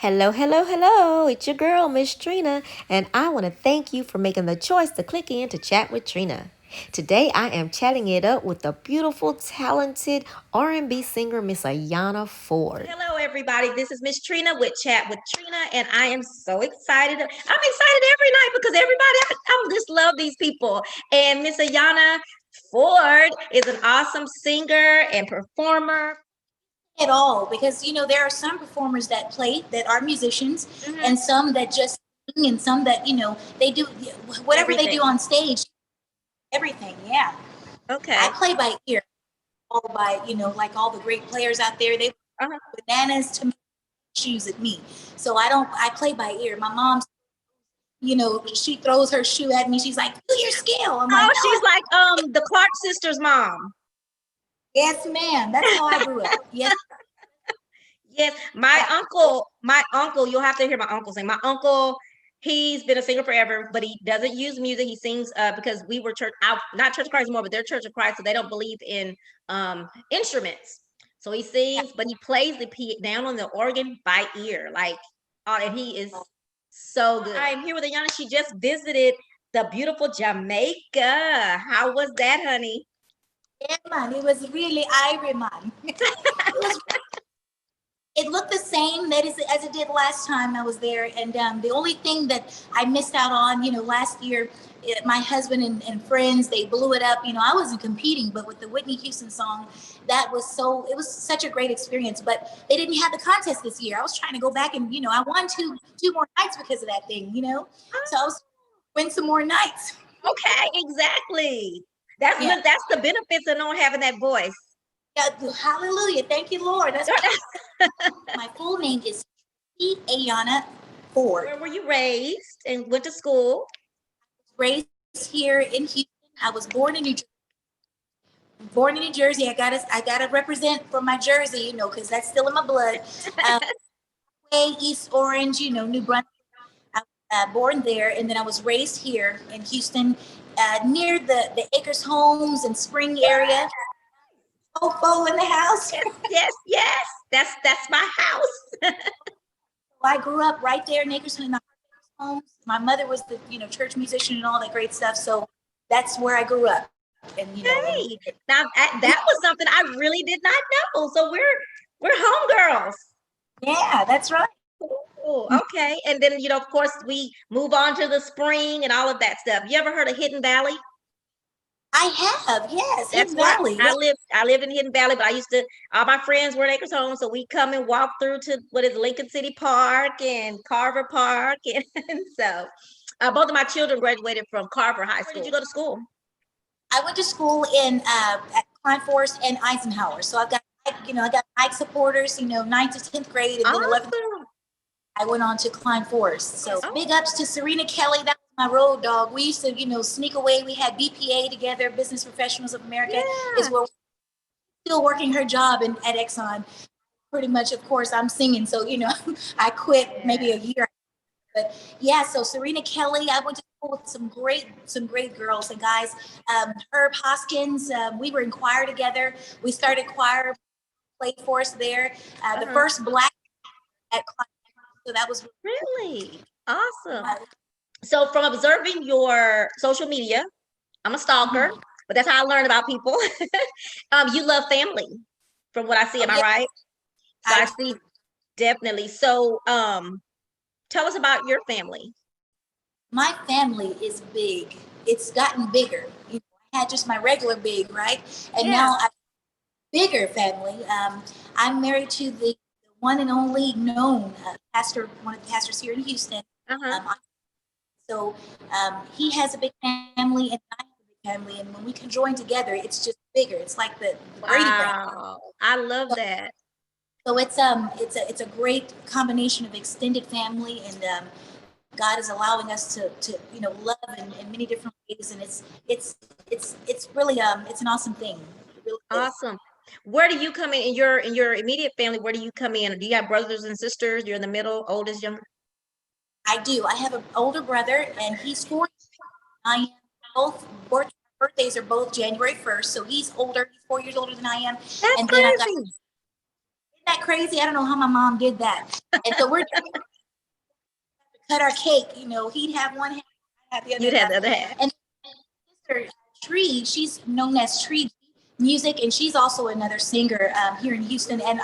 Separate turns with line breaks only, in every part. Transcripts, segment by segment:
Hello, hello, hello. It's your girl, Miss Trina, and I want to thank you for making the choice to click in to chat with Trina. Today I am chatting it up with the beautiful, talented R&B singer Miss Ayanna Ford.
Hello, everybody. This is Miss Trina with Chat with Trina, and I am so excited. I'm excited every night because everybody, I just love these people. And Miss Ayanna Ford is an awesome singer and performer.
At all, because there are some performers that play that are musicians, and some that just sing, and some that they do whatever they do on stage. Everything, yeah.
Okay.
I play by ear, all by like all the great players out there. They bananas to make shoes at me, so I don't. I play by ear. My mom, she throws her shoe at me. She's like, "Do your scale." I'm like,
Oh,
"No."
she's like the Clark sisters' mom.
Yes, ma'am. That's how I grew up. Yes.
Yes, my uncle, you'll have to hear my uncle sing. My uncle, he's been a singer forever, but he doesn't use music. He sings because we were church out, not Church of Christ anymore, but they're Church of Christ, so they don't believe in instruments. So he sings, but he plays the down on the organ by ear, like and he is so good. I'm here with Ayanna. She just visited the beautiful Jamaica. How was that, honey?
Yeah, man, it was really Irie, man. It looked the same as it did last time I was there. And the only thing that I missed out on, last year, my husband and friends, they blew it up. I wasn't competing, but with the Whitney Houston song, it was such a great experience. But they didn't have the contest this year. I was trying to go back and, I won two more nights because of that thing. So I was win some more nights.
Okay, exactly. That's the benefits of not having that voice.
Yeah, hallelujah. Thank you, Lord. My full name is Ayanna Ford.
Where were you raised and went to school?
Raised here in Houston. I was born in New Jersey. Born in New Jersey. I gotta represent for my Jersey, because that's still in my blood. East Orange, New Brunswick. I was born there, and then I was raised here in Houston, near the Acres Homes and Spring area. Fofo in the house.
Yes, yes. That's my house.
I grew up right there in Acres Homes. My mother was the church musician and all that great stuff. So that's where I grew up. And
Hey, now that was something I really did not know. So we're homegirls.
Yeah, that's right.
Oh, okay. And then of course, we move on to the spring and all of that stuff. You ever heard of Hidden Valley?
I have, yes,
That's
Hidden
where
Valley.
I live in Hidden Valley, but I used to all my friends were in Acres Home, so we come and walk through to what is Lincoln City Park and Carver Park, and so both of my children graduated from Carver High School. Where did you go to school?
I went to school in at Klein Forest and Eisenhower. So I got Ike supporters, 9th to 10th grade, and then 11th.
Awesome.
I went on to Klein Forest. So big ups to Serena Kelly. That was my road dog. We used to, sneak away. We had BPA together, Business Professionals of America, is where we're still working her job at Exxon. Pretty much, of course, I'm singing. So, I quit maybe a year. But yeah, so Serena Kelly, I went to school with some great girls and guys. Herb Hoskins, we were in choir together. We started choir, played for us there. The first black at Klein. So that was
really awesome. So from observing your social media, I'm a stalker, but that's how I learn about people. You love family, from what I see. Am I right? So I see definitely. So tell us about your family.
My family is big. It's gotten bigger. I had just my regular big, right? And now I bigger family. I'm married to the one and only known pastor, one of the pastors here in Houston. So he has a big family, and I have a big family. And when we can join together, it's just bigger. It's like the Brady family.
Wow, I love that.
So it's a great combination of extended family, and God is allowing us to love in many different ways, and it's really it's an awesome thing. It really is.
Awesome. Where do you come in your immediate family? Where do you come in? Do you have brothers and sisters? You're in the middle, oldest, younger?
I do. I have an older brother, and he's 4. I am both. Birthdays are both January 1st, so he's older. He's 4 years older than I am.
That's
And then I've got
crazy.
that crazy? I don't know how my mom did that. And so we're cut our cake. You know, he'd have one half, I have the other
You'd
half.
have the other half.
And sister Tree, she's known as Tree Music, and she's also another singer here in Houston and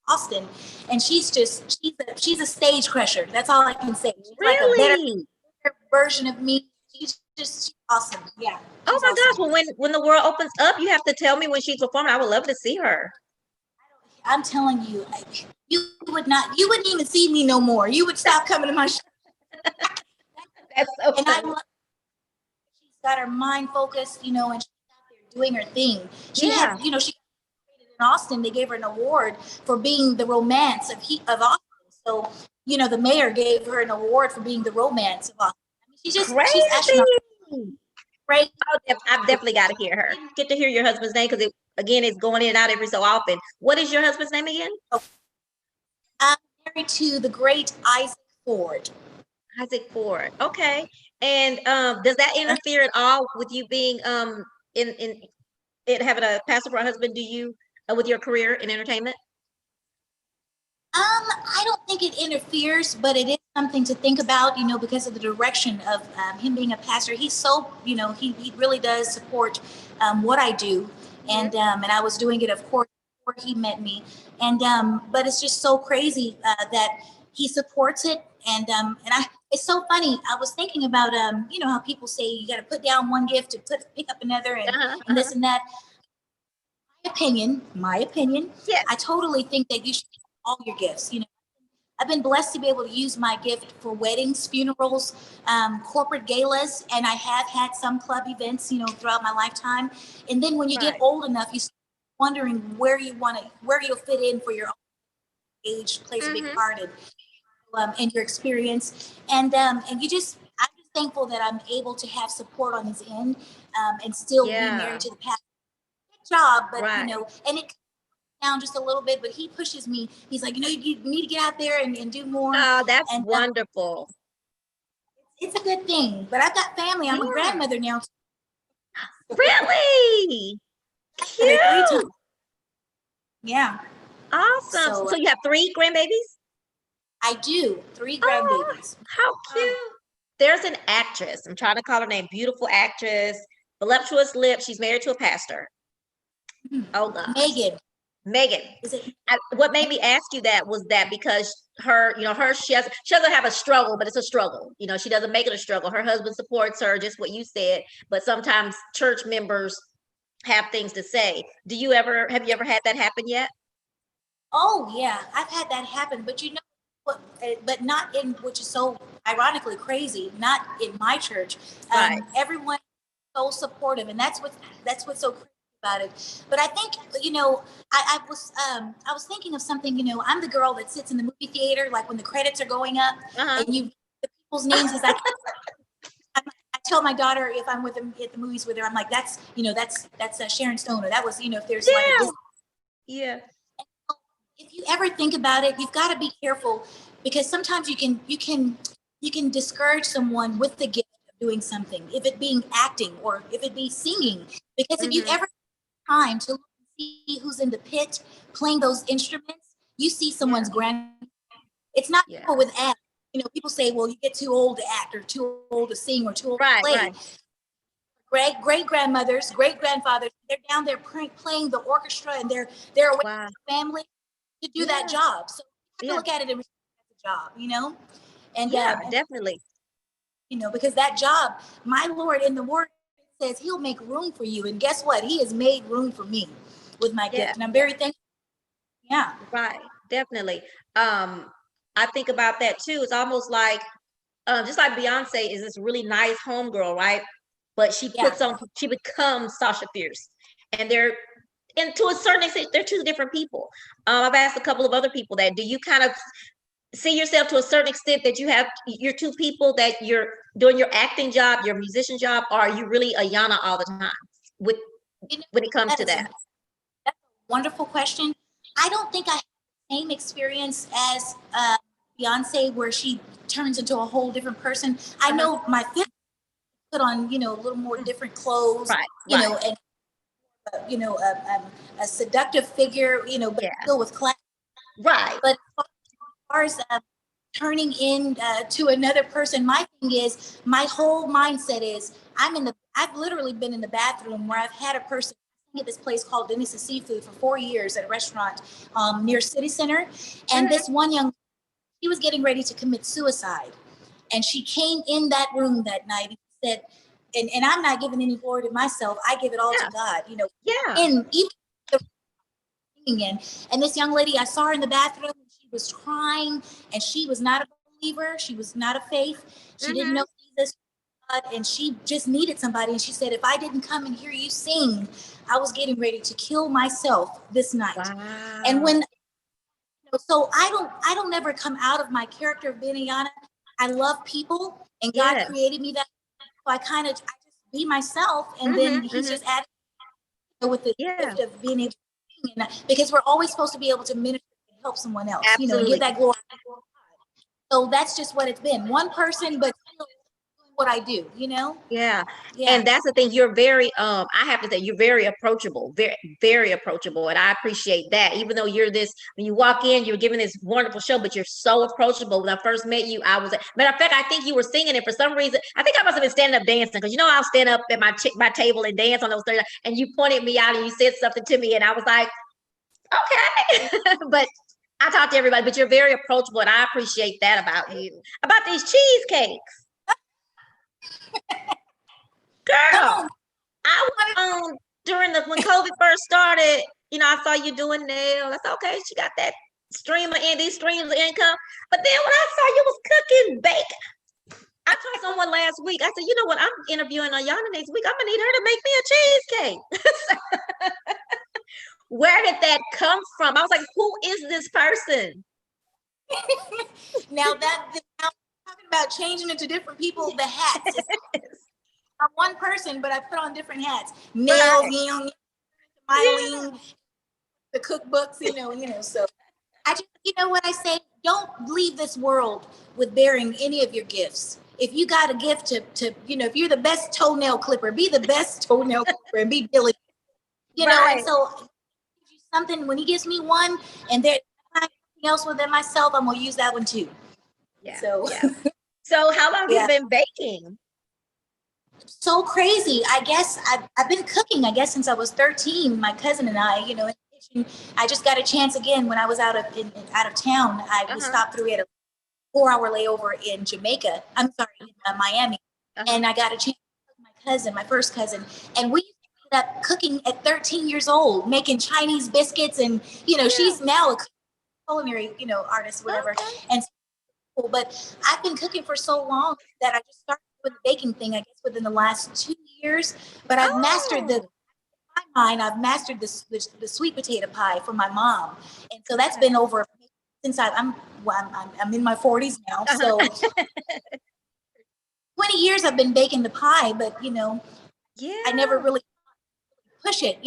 Austin. And she's a stage crusher. That's all I can say. She's like a better version of me. She's awesome. Yeah.
Oh my
awesome.
gosh! Well, when the world opens up, you have to tell me when she's performing. I would love to see her.
I'm telling you, you wouldn't even see me no more. You would stop coming to my show.
That's so
and
funny.
I love she's got her mind focused, you know, and she's out there doing her thing. She had, you know, she in Austin, they gave her an award for being the romance of Austin. So, you know, the mayor gave her an award for being the romance of Austin. I mean, she's astronomical. Right.
I've definitely got to hear her. Get to hear your husband's name because it's going in and out every so often. What is your husband's name again?
Oh, I'm married to the great Isaac Ford.
Isaac Ford. Okay. And does that interfere at all with you being in having a pastor for a husband? Do you with your career in entertainment?
I don't think it interferes, but it is something to think about, you know, because of the direction of him being a pastor. He's so, you know, he really does support what I do. And I was doing it, of course, before he met me. And but it's just so crazy that he supports it. And it's so funny. I was thinking about, you know, how people say you got to put down one gift to pick up another and this and that. My opinion,
yes.
I totally think that you should all your gifts. You know, I've been blessed to be able to use my gift for weddings, funerals, corporate galas, and I have had some club events, you know, throughout my lifetime. And then when you get old enough, you start wondering where you'll fit in for your own age plays a big part in your experience. And I'm just thankful that I'm able to have support on his end and still be married to the past job, but you know, and it down just a little bit, but he pushes me. He's like, you know, you need to get out there and do more.
Oh, that's wonderful.
It's a good thing, but I've got family. I'm a grandmother now.
Really? Cute.
Yeah.
Awesome. So you have 3 grandbabies?
I do. 3 grandbabies.
How cute. There's an actress. I'm trying to call her name. Beautiful actress, voluptuous lips. She's married to a pastor. Oh gosh. Megan. What made me ask you that was that because she doesn't have a struggle, but it's a struggle. You know, she doesn't make it a struggle. Her husband supports her, just what you said. But sometimes church members have things to say. Have you ever had that happen yet?
Oh yeah, I've had that happen. But you know what? But not in, which is so ironically crazy. Not in my church. Everyone is so supportive, and that's what's so crazy about it. But I think, you know, I was thinking of something. You know, I'm the girl that sits in the movie theater, like when the credits are going up, and the people's names is like. I tell my daughter if I'm with them at the movies with her, I'm like, that's Sharon Stone, or that was, you know, if there's like a if you ever think about it, you've got to be careful, because sometimes you can discourage someone with the gift of doing something, if it being acting or if it be singing, because if you ever have time to look and see who's in the pit playing those instruments, you see someone's grand. It's not people with act. You know, people say, well, you get too old to act or too old to sing or too old to play. Great grandmothers, great grandfathers, they're down there playing the orchestra, and they're away from the family to do that job. So you have to look at it as a job, you know? And
definitely.
You know, because that job, my Lord in the word says he'll make room for you. And guess what? He has made room for me with my gift. And I'm very thankful. Yeah.
Right. Definitely. I think about that too. It's almost like, just like Beyonce is this really nice homegirl, right? But she becomes Sasha Fierce. And to a certain extent, they're 2 different people. I've asked a couple of other people that, do you kind of see yourself to a certain extent that you're 2 people, that you're doing your acting job, your musician job, or are you really Ayanna all the time when it comes to that?
That's a wonderful question. I don't think I have the same experience as Beyonce, where she turns into a whole different person. I know my family put on, you know, a little more different clothes, you know, and you know, a seductive figure, you know, but still with class.
Right.
But as far as turning in to another person, my thing is, my whole mindset is, I've literally been in the bathroom where I've had a person at this place called Dennis's Seafood for 4 years at a restaurant near City Center. And this one she was getting ready to commit suicide. And she came in that room that night and said, and I'm not giving any glory to myself, I give it all to God, in even the in. And this young lady, I saw her in the bathroom, and she was crying, and she was not a believer. She was not a faith. She didn't know Jesus, and she just needed somebody. And she said, if I didn't come and hear you sing, I was getting ready to kill myself this night.
Wow.
And so I don't ever come out of my character of being Ayanna. I love people, and God created me that. So I just be myself, and then He's just added with the gift of being able to, because we're always supposed to be able to minister and help someone else,
Absolutely.
And give that glory. So that's just what it's been. One person, but still doing what I do,
Yeah. And that's the thing. You're very, I have to say, you're very approachable, very, very approachable. And I appreciate that. Even though you're when you walk in, you're giving this wonderful show, but you're so approachable. When I first met you, matter of fact, I think you were singing it for some reason. I think I must have been standing up dancing, because I'll stand up at my table and dance on those 30, and you pointed me out and you said something to me, and I was like, okay. But I talk to everybody, but you're very approachable, and I appreciate that about you. About these cheesecakes. Girl, I was when COVID first started, I saw you doing nails. I said, okay, she got that these streams of income. But then when I saw you was cooking bacon, I told someone last week, I said, you know what, I'm interviewing Ayanna next week. I'm gonna need her to make me a cheesecake. Where did that come from? I was like, who is this person?
Now talking about changing into different people, the hats. I'm one person, but I put on different hats. Nails, Mylene, the cookbooks, so I just, what I say, don't leave this world with bearing any of your gifts. If you got a gift to if you're the best toenail clipper, be the best toenail clipper and be diligent. And so something, when He gives me one and there's something else within myself, I'm gonna use that one too.
Yeah. So how long have you been baking?
So crazy. I guess I've been cooking, since I was 13. My cousin and I, in the kitchen. I just got a chance again when I was out of town. We stopped through at a 4-hour layover in Jamaica. I'm sorry, in Miami. And I got a chance to cook my first cousin, and we ended up cooking at 13 years old, making Chinese biscuits, and she's now a culinary, artist, whatever. And but I've been cooking for so long that I just started with the baking thing, I guess, within the last 2 years. But I've mastered I've mastered the sweet potato pie for my mom, and so that's been over since I'm in my 40s now. So 20 years I've been baking the pie, but I never really push it,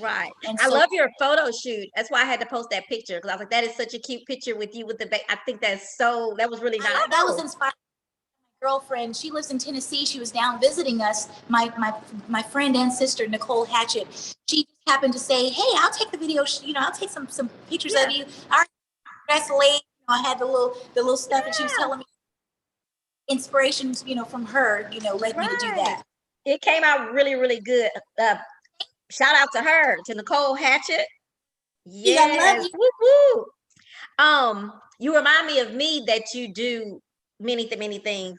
Right. And I love your photo shoot. That's why I had to post that picture, because I was like, that is such a cute picture with you with the I think that was really nice.
That was inspired. My girlfriend, she lives in Tennessee. She was down visiting us. My friend and sister, Nicole Hatchett. She happened to say, "Hey, I'll take the video. I'll take some pictures of you." Our dress late. I had the little stuff, and she was telling me inspirations, from her, led me to do that.
It came out really, really good. Shout out to her, to Nicole Hatchett. Yes. I love you. Woo-woo. You remind me of me that you do many things.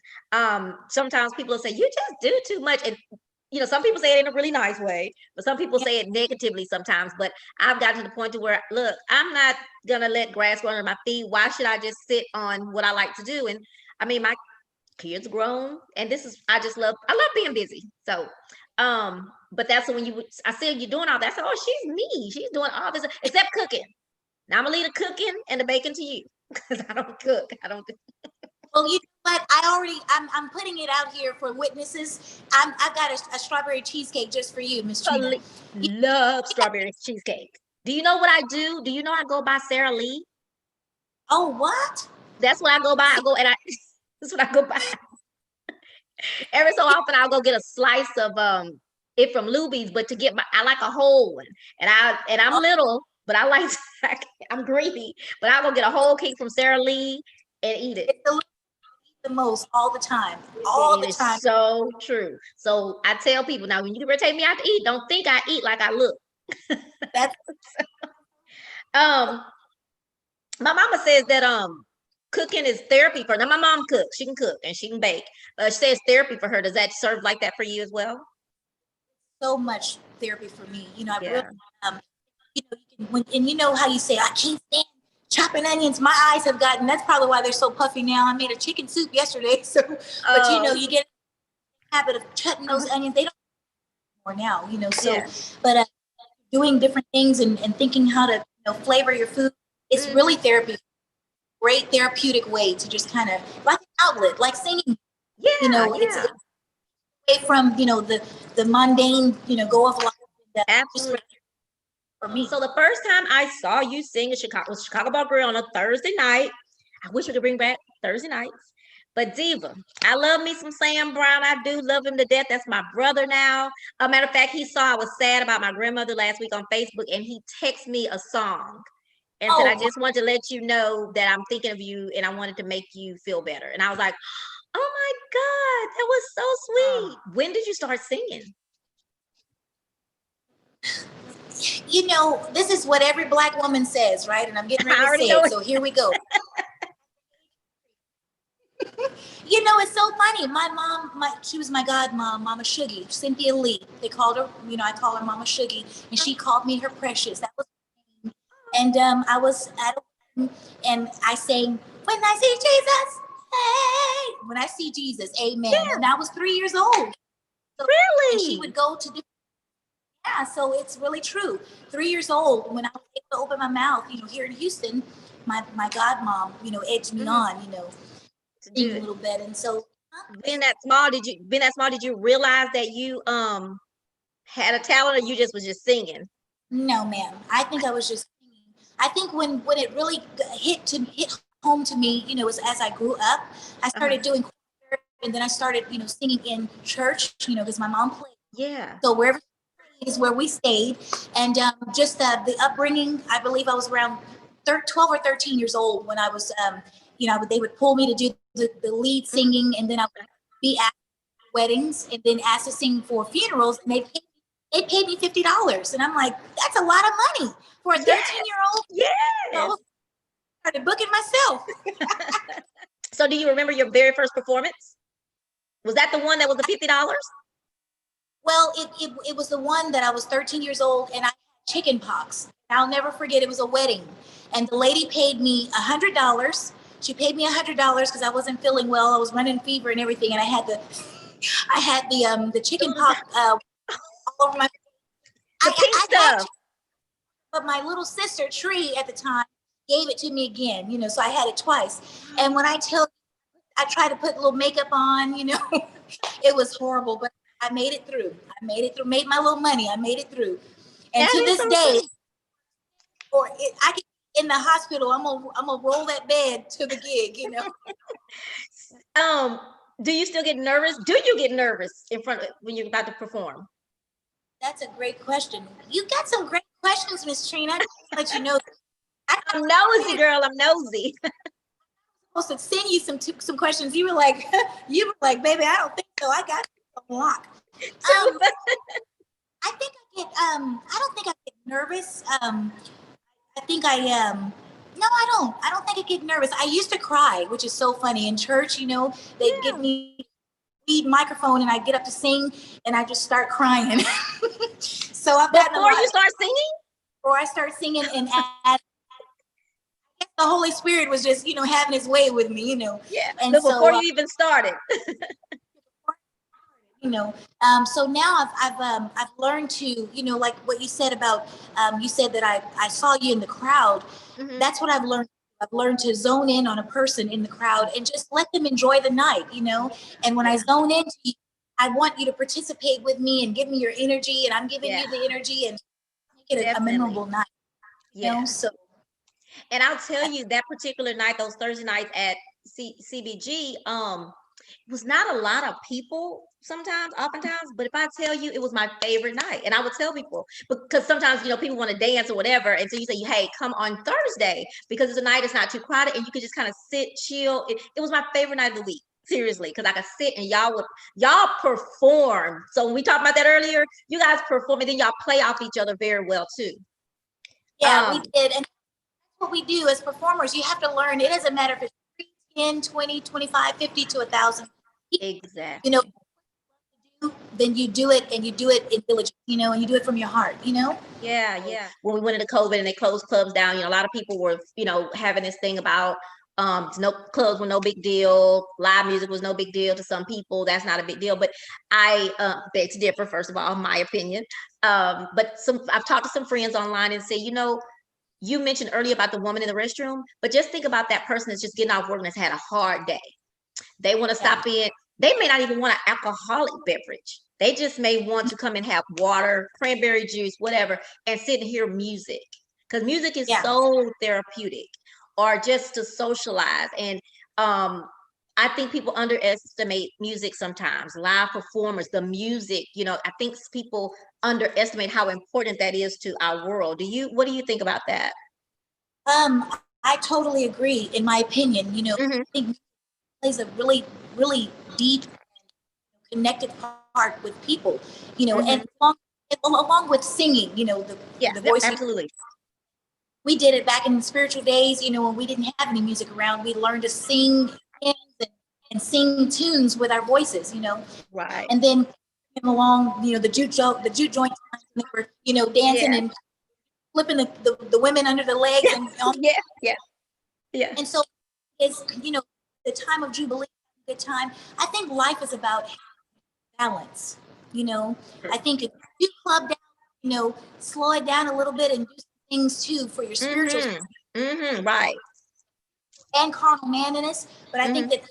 Sometimes people say you just do too much, and some people say it in a really nice way, but some people say it negatively sometimes. But I've gotten to the point to where, look, I'm not gonna let grass grow under my feet. Why should I just sit on what I like to do? And I mean, my kids grown, and I love being busy. So but that's when I see you doing all that. I said, oh, she's me. She's doing all this except cooking. Now I'm gonna leave the cooking and the baking to you, because I don't cook. I don't.
Well, you know what? I'm putting it out here for witnesses. I've got a strawberry cheesecake just for you, Miss Trina.
Love strawberry cheesecake. Do you know what I do? Do you know I go by Sarah Lee?
Oh, what?
That's what I go by. That's what I go by. Every so often I'll go get a slice of it from Luby's, but I like a whole one. And I'm little, but I like I'm greedy, but I'll go get a whole cake from Sara Lee and eat it.
It's the most all the time,
It is so true. So I tell people now, when you ever take me out to eat, don't think I eat like I look.
That's
um, my mama says that cooking is therapy for. Now my mom cooks; she can cook and she can bake. She says therapy for her. Does that serve like that for you as well?
so much therapy for me. I've really,
Yeah.
you can, and you know how you say, I can't stand chopping onions. My eyes have gotten, that's probably why they're so puffy now. I made a chicken soup yesterday. So, but you get a habit of cutting those onions. They don't more now, so,
Yeah.
but doing different things and thinking how to, flavor your food. It's really therapy. Great therapeutic way to just kind of like an outlet, like singing.
Yeah.
It's away from the mundane, go off life.
Absolutely.
For me.
So the first time I saw you sing in Chicago was Chicago Ball Grill on a Thursday night. I wish we could bring back Thursday nights. But Diva, I love me some Sam Brown. I do love him to death. That's my brother now. A matter of fact, he saw I was sad about my grandmother last week on Facebook, and he texted me a song and said, I just want to let you know that I'm thinking of you and I wanted to make you feel better. And I was like, oh my God, that was so sweet. When did you start singing?
This is what every Black woman says, right? And I'm getting ready to say it. So here we go. It's so funny. My mom, she was my godmom, Mama Shuggy, Cynthia Lee. They called her, I call her Mama Shuggy, and she called me her precious. That was her name. And I was at a and I sang, when I see Jesus, hey, when I see Jesus, amen. Yeah. And I was 3 years old. So,
really?
And she would go to different. Yeah, so it's really true. 3 years old, when I was able to open my mouth, here in Houston, my godmom, edged me on, sing a little bit. And so
being that small, did you realize that you had a talent, or you just was just singing?
No, ma'am. I think I was just singing. I think when it really hit home to me, was as I grew up, I started doing choir, and then I started, singing in church, because my mom played.
Yeah.
So wherever is where we stayed, and just the upbringing. I believe I was around 12 or 13 years old when I was, they would pull me to do the lead singing, and then I would be at weddings, and then asked to sing for funerals, and they paid me $50, and I'm like, that's a lot of money for a 13-year-old.
Yes.
I started booking myself.
So, do you remember your very first performance? Was that the one that was the $50?
Well, it was the one that I was 13 years old, and I had chicken pox. I'll never forget. It was a wedding, and the lady paid me $100. She paid me $100 because I wasn't feeling well. I was running fever and everything, and I had the chicken pox all over my.
The pink stuff.
But my little sister Tree at the time gave it to me again. So I had it twice. And when I tried to put a little makeup on. It was horrible, but I made it through. Made my little money. I made it through. And to this day, I can in the hospital. I'm gonna roll that bed to the gig.
Do you still get nervous? Do you get nervous in front of when you're about to perform?
That's a great question. You got some great questions, Miss Trina. Let you know.
I'm nosy, girl. I'm nosy.
I'm supposed to send you some questions. You were like, baby, I don't think so. I got a lock. I think I don't think I get nervous. I think no, I don't. I don't think I get nervous. I used to cry, which is so funny. In church, they'd give me a microphone and I get up to sing and I just start crying. So I've gotten
before you start singing?
Before I start singing, and the Holy Spirit was just, having his way with me,
Yeah. And but before you even started.
So now I've learned to, like what you said about, you said that I saw you in the crowd. Mm-hmm. That's what I've learned. I've learned to zone in on a person in the crowd and just let them enjoy the night, And when I zone into you, I want you to participate with me and give me your energy, and I'm giving you the energy, and make it a memorable night. So.
And I'll tell you that particular night, those Thursday nights at CBG, It was not a lot of people sometimes, oftentimes, but if I tell you it was my favorite night, and I would tell people because sometimes people want to dance or whatever, and so you say, hey, come on Thursday because it's a night, it's not too crowded, and you could just kind of sit, chill. It was my favorite night of the week. Seriously, because I could sit and y'all perform. So when we talked about that earlier, you guys perform and then y'all play off each other very well too.
Yeah, we did. And what we do as performers, you have to learn. It doesn't matter if it's 10, 20, 25, 50 to 1,000.
Exactly.
Then you do it, and you do it in diligence, and you do it from your heart,
Yeah. When we went into COVID and they closed clubs down, a lot of people were, having this thing about no clubs were no big deal. Live music was no big deal to some people. That's not a big deal. But I beg to differ, first of all, my opinion. But I've talked to some friends online and say, you mentioned earlier about the woman in the restroom, but just think about that person that's just getting off work and has had a hard day. They want to stop in. They may not even want an alcoholic beverage. They just may want to come and have water, cranberry juice, whatever, and sit and hear music. Because music is so therapeutic, or just to socialize. And I think people underestimate music sometimes. Live performers, the music, I think people underestimate how important that is to our world. What do you think about that?
I totally agree. In my opinion, I think plays a really, really deep, connected part with people, and along with singing, the voice.
Absolutely.
We did it back in the spiritual days, when we didn't have any music around. We learned to sing hymns and sing tunes with our voices,
Right.
And then came along, the jute joint, they were, dancing and flipping the women under the legs. And
yeah.
And so it's, the time of Jubilee, good time. I think life is about balance. I think if you club down, slow it down a little bit and do some things too for your spiritual
right,
and carnal manliness. But I think that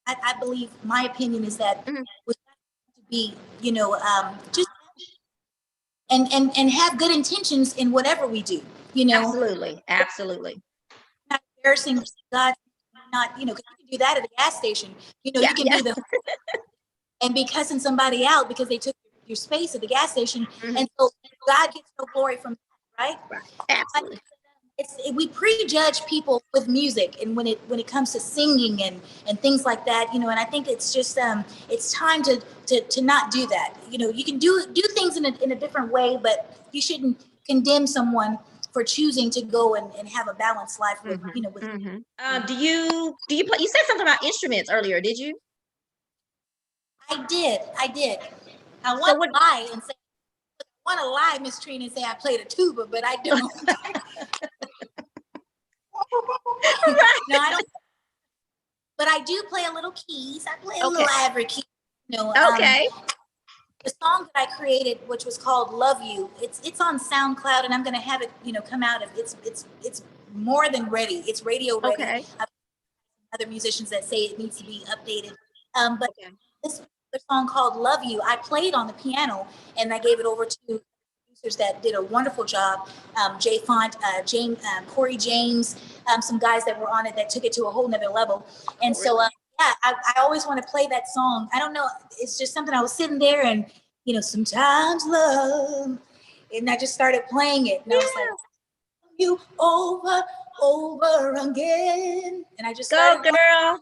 I believe, my opinion is that we have to be, just and have good intentions in whatever we do.
Absolutely.
Not embarrassing God, not because you can do that at a gas station. You can do and be cussing somebody out because they took your space at the gas station, and so God gets no glory from that, right?
Absolutely.
We prejudge people with music, and when it comes to singing and things like that, and I think it's just it's time to not do that. You can do things in a different way, but you shouldn't condemn someone for choosing to go and have a balanced life with with.
Do you play? You said something about instruments earlier. Did you?
I did. I want to lie and say, Miss Trina, and say I played a tuba, but I don't. No, I don't. But I do play a little keys. I play a little ivory key.
Okay.
The song that I created, which was called "Love You," it's on SoundCloud, and I'm going to have it, come out. It's more than ready. It's radio ready.
Okay.
Other musicians that say it needs to be updated. But this song called "Love You," I played on the piano, and I gave it over to producers that did a wonderful job. Jay Font, James, Corey James, some guys that were on it that took it to a whole nother level. And so, I always want to play that song. I don't know. It's just something I was sitting there and, sometimes love. And I just started playing it. And I was like, you over again. And I just started.
Go, girl.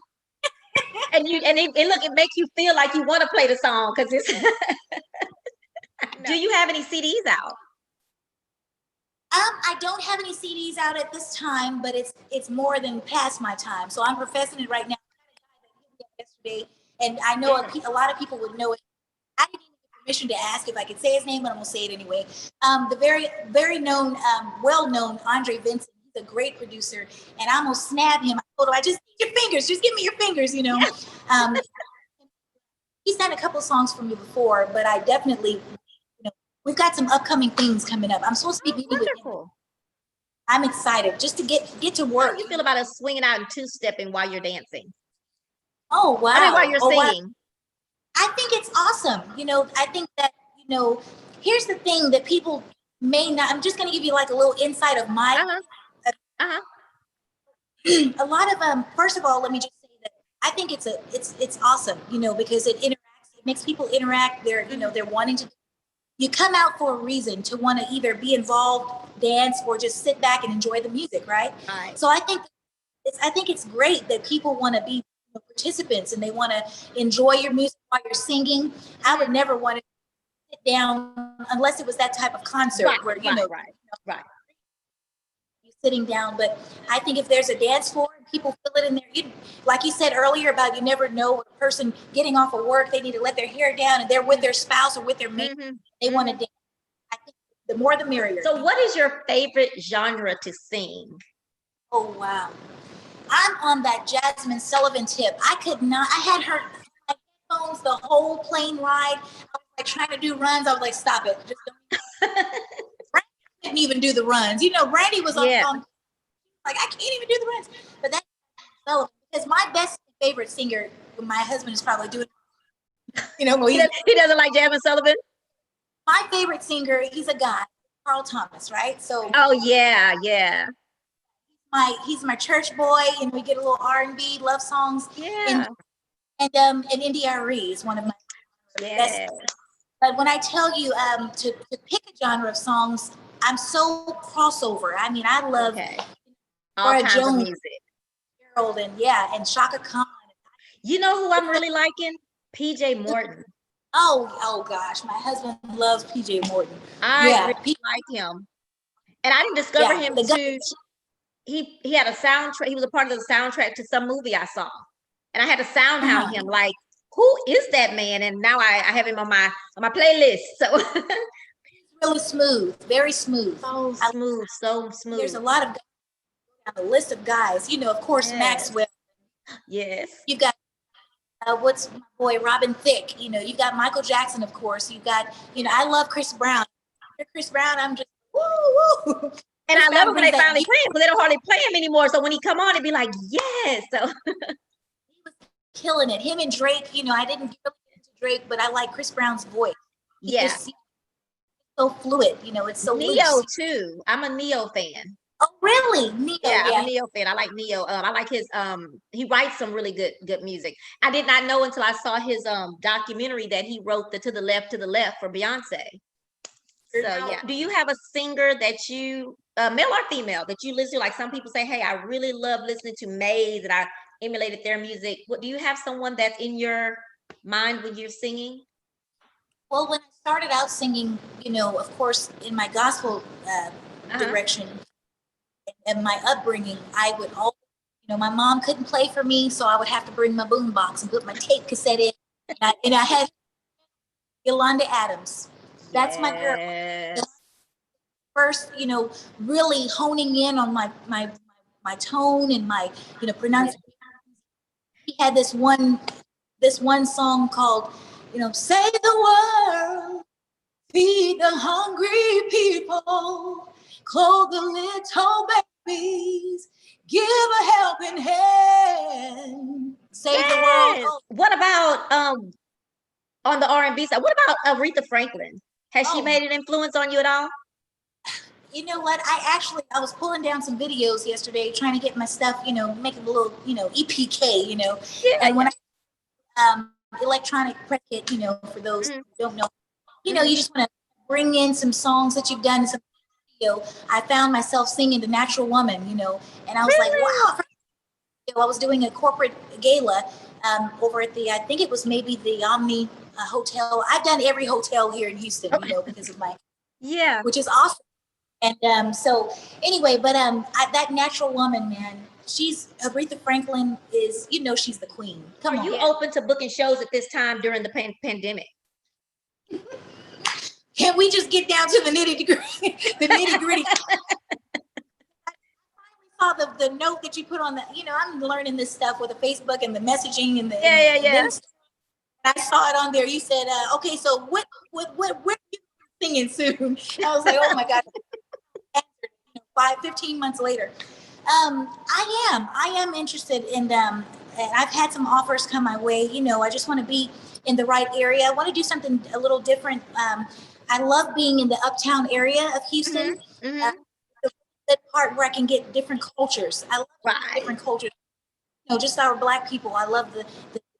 and look, it makes you feel like you want to play the song because it's. Do you have any CDs out?
I don't have any CDs out at this time, but it's more than past my time. So I'm professing it right now. Yesterday, and I know a lot of people would know it. I didn't even get permission to ask if I could say his name, but I'm gonna say it anyway. The very, very known, well-known Andre Vincent. He's a great producer, and I almost snapped him. I told him, "I just need your fingers. Just give me your fingers," He's done a couple songs for me before, but I definitely, we've got some upcoming things coming up. I'm supposed to be meeting with him. I'm excited just to get to work.
How do you feel about us swinging out and two-stepping while you're dancing?
Oh, wow.
I mean, while you're singing.
Wow. I think it's awesome. I think that, here's the thing that people may not, I'm just going to give you like a little insight of my, a lot of, first of all, let me just say that I think it's awesome, you know, because it makes people interact. They're, you know, they're wanting to, you come out for a reason to want to either be involved, dance, or just sit back and enjoy the music, right?
Right.
So I think it's great that people want to be, you know, participants, and they want to enjoy your music while you're singing. I would never want to sit down unless it was that type of concert where, you know,
right.
you sitting down. But I think if there's a dance floor and people feel it in there, you, like you said earlier about you never know a person getting off of work, they need to let their hair down and they're with their spouse or with their mate, they want to dance. I think the more the merrier.
So what is your favorite genre to sing?
Oh wow, I'm on that Jasmine Sullivan tip. I could not. I had her headphones the whole plane ride. I was like trying to do runs. I was like, stop it. Just don't. Brandy couldn't even do the runs. You know, Brandy was on like, I can't even do the runs. But that's Sullivan, because my best favorite singer, my husband is probably doing. You know,
he doesn't like Jasmine Sullivan.
My favorite singer, he's a guy, Carl Thomas, right? So.
Oh yeah.
He's my church boy, and we get a little R&B love songs.
Yeah.
And India Arie is one of my best. But when I tell you to pick a genre of songs, I'm so crossover. I mean, I love
all kinds of music.
Gerald and Shaka Khan.
You know who I'm really liking? PJ Morton.
Oh gosh, my husband loves PJ Morton.
I really like him, and I didn't discover him too. He had a soundtrack. He was a part of the soundtrack to some movie I saw, and I had to soundhound him like, who is that man? And now I have him on my playlist. So
really smooth, very smooth.
So smooth.
There's a lot of guys on the list of guys. You know, of course, Maxwell.
Yes.
You've got what's my boy Robin Thicke. You know, you've got Michael Jackson, of course. You've got, you know, I love Chris Brown. Chris Brown, I'm just woo woo.
And I love it when they finally play him, because they don't hardly play him anymore. So when he come on, it'd be like, yes. So
he was killing it. Him and Drake, you know, I didn't really get into Drake, but I like Chris Brown's voice. It's so fluid, you know, it's so
Neo
loose.
Too. I'm a Neo fan.
Oh, really? Neo,
I'm a Neo fan. I like Neo. I like his he writes some really good music. I did not know until I saw his documentary that he wrote the To the Left for Beyonce. So yeah. Do you have a singer that you male or female that you listen to? Like some people say, hey, I really love listening to Maze, and I emulated their music. What do you have someone that's in your mind when you're singing?
Well, when I started out singing, you know, of course, in my gospel direction and my upbringing, I would always, you know, my mom couldn't play for me, so I would have to bring my boombox and put my tape cassette in. And I had Yolanda Adams. That's my girl. First, you know, really honing in on my tone and my, you know, pronunciation. He had this one song called, you know, save the world, feed the hungry people, clothe the little babies, give a helping hand, save the world. Oh.
What about on the R&B side? What about Aretha Franklin? Has she made an influence on you at all?
You know what? I was pulling down some videos yesterday, trying to get my stuff, you know, make a little, you know, EPK, you know. And when I electronic press kit, you know, for those who don't know, you know, you just want to bring in some songs that you've done in some video. I found myself singing The Natural Woman, you know, and I was like, wow. I was doing a corporate gala over at the, I think it was maybe the Omni Hotel. I've done every hotel here in Houston, you know, because of my, which is awesome. And so anyway, but that Natural Woman, man, Aretha Franklin is, you know, she's the queen. Come on.
Are you open to booking shows at this time during the pandemic?
Can we just get down to the nitty gritty? I finally saw the note that you put on the, you know, I'm learning this stuff with the Facebook and the messaging and the I saw it on there. You said, okay, so what are you singing soon? I was like, oh my God. 15 months later. I am interested in and I've had some offers come my way. You know, I just want to be in the right area. I want to do something a little different. I love being in the uptown area of Houston. The part where I can get different cultures. I love different cultures. just our Black people. I love the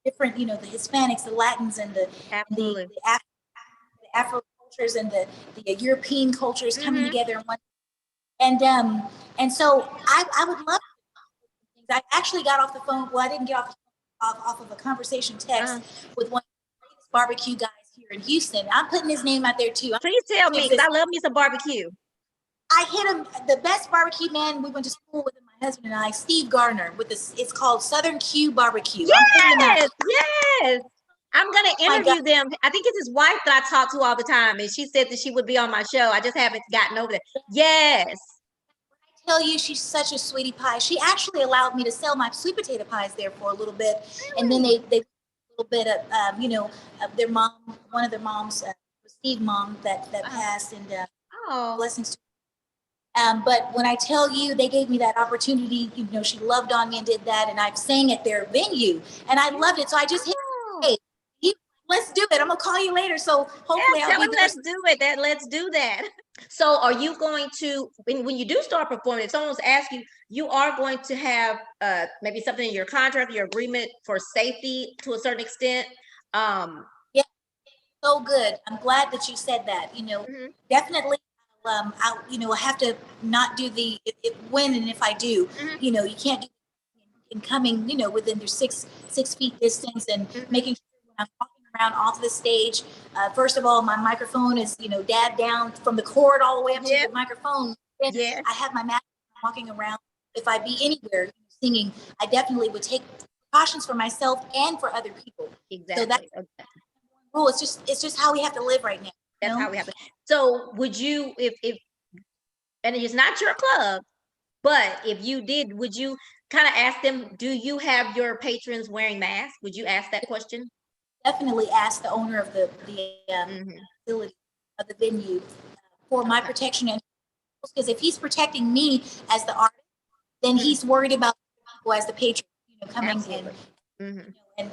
different, the Hispanics, the Latins, and
Absolutely.
the Afro cultures and the European cultures coming together in one. And so I would love. I actually got off the phone. Well, I didn't get off of a conversation text with one of the greatest barbecue guys here in Houston. I'm putting his name out there too.
Please tell me, because I love me some barbecue.
I hit him, the best barbecue man. We went to school with him, my husband and I, Steve Garner, with this. It's called Southern Q Barbecue.
Yes, yes. I'm gonna interview them. I think it's his wife that I talk to all the time, and she said that she would be on my show. I just haven't gotten over that. Yes.
Tell you, she's such a sweetie pie. She actually allowed me to sell my sweet potato pies there for a little bit, and then they a little bit of of their mom, one of their moms, Steve mom that passed, and blessings to. But when I tell you, they gave me that opportunity. She loved on me and did that, and I sang at their venue, and I loved it. So I just hit, hey, let's do it. I'm gonna call you later. So hopefully I'll be there.
Let's do it. Let's do that. So are you going to, when you do start performing, if someone's asked you, you are going to have maybe something in your contract, your agreement for safety to a certain extent?
Yeah, so good. I'm glad that you said that. Definitely. I have to not do the when and if I do. You can't do in coming, within their 6 feet distance, and making sure when I'm walking around off the stage, first of all, my microphone is, dabbed down from the cord all the way up to the microphone. Then I have my mask walking around. If I be anywhere singing, I definitely would take precautions for myself and for other people.
Exactly.
So that's rule. It's just how we have to live right now.
That's how we have to. So would you, if and it's not your club, but if you did, would you kind of ask them, do you have your patrons wearing masks? Would you ask that question?
Definitely ask the owner of the facility, of the venue, for my protection, and because if he's protecting me as the artist, then he's worried about people as the patron, coming in and in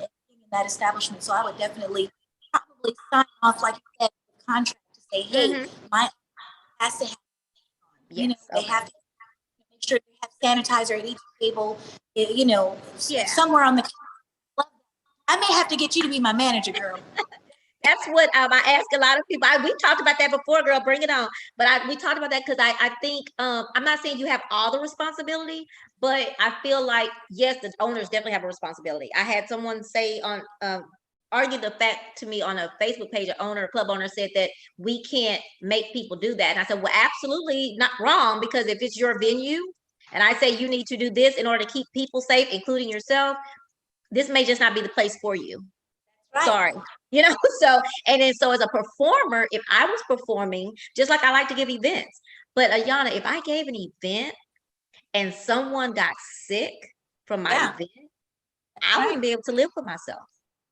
that establishment. So I would definitely probably sign off, like you said, a contract to say, hey, my has to have, they have to make sure they have sanitizer at each table, somewhere on the. I may have to get you to be my manager, girl.
That's what I ask a lot of people. We talked about that before, girl. Bring it on. But we talked about that because I think I'm not saying you have all the responsibility, but I feel like yes, the owners definitely have a responsibility. I had someone say on argue the fact to me on a Facebook page. A club owner said that we can't make people do that, and I said, well, absolutely not wrong, because if it's your venue, and I say you need to do this in order to keep people safe, including yourself, this may just not be the place for you. Right. Sorry. So as a performer, if I was performing, just like I like to give events, but Ayanna, if I gave an event and someone got sick from my event, I wouldn't be able to live for myself.